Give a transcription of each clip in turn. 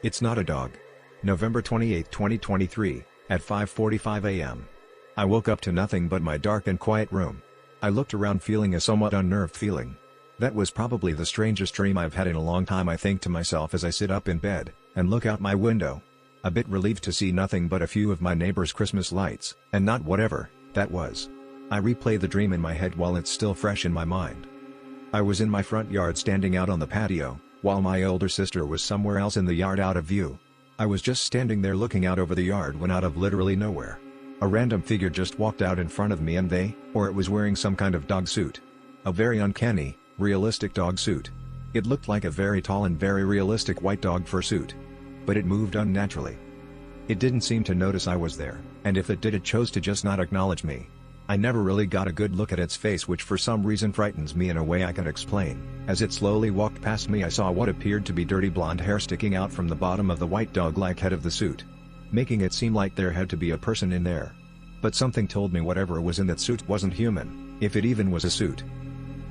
It's not a dog. November 28, 2023, at 5:45 a.m. I woke up to nothing but my dark and quiet room. I looked around feeling a somewhat unnerved feeling. That was probably the strangest dream I've had in a long time, I think to myself as I sit up in bed and look out my window. A bit relieved to see nothing but a few of my neighbor's Christmas lights, and not whatever that was. I replay the dream in my head while it's still fresh in my mind. I was in my front yard standing out on the patio, while my older sister was somewhere else in the yard out of view. I was just standing there looking out over the yard when out of literally nowhere, a random figure just walked out in front of me, and it was wearing some kind of dog suit. A very uncanny, realistic dog suit. It looked like a very tall and very realistic white dog fur suit. But it moved unnaturally. It didn't seem to notice I was there, and if it did, it chose to just not acknowledge me. I never really got a good look at its face, which for some reason frightens me in a way I can explain. As it slowly walked past me, I saw what appeared to be dirty blonde hair sticking out from the bottom of the white dog-like head of the suit, making it seem like there had to be a person in there. But something told me whatever was in that suit wasn't human, if it even was a suit.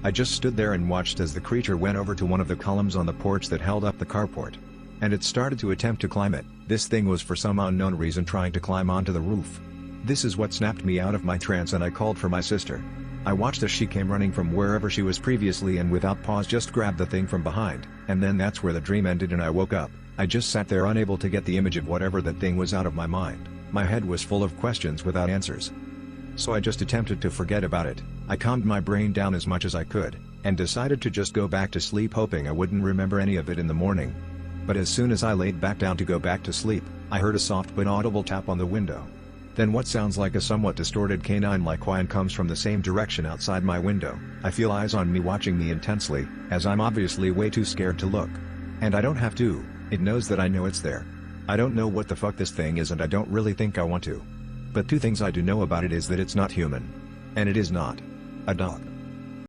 I just stood there and watched as the creature went over to one of the columns on the porch that held up the carport. And it started to attempt to climb it. This thing was for some unknown reason trying to climb onto the roof. This is what snapped me out of my trance, and I called for my sister. I watched as she came running from wherever she was previously and without pause just grabbed the thing from behind, and then that's where the dream ended and I woke up. I just sat there unable to get the image of whatever that thing was out of my mind. My head was full of questions without answers. So I just attempted to forget about it. I calmed my brain down as much as I could, and decided to just go back to sleep, hoping I wouldn't remember any of it in the morning. But as soon as I laid back down to go back to sleep, I heard a soft but audible tap on the window. Then what sounds like a somewhat distorted canine-like whine comes from the same direction outside my window. I feel eyes on me watching me intensely, as I'm obviously way too scared to look. And I don't have to, it knows that I know it's there. I don't know what the fuck this thing is, and I don't really think I want to. But two things I do know about it is that it's not human. And it is not a dog.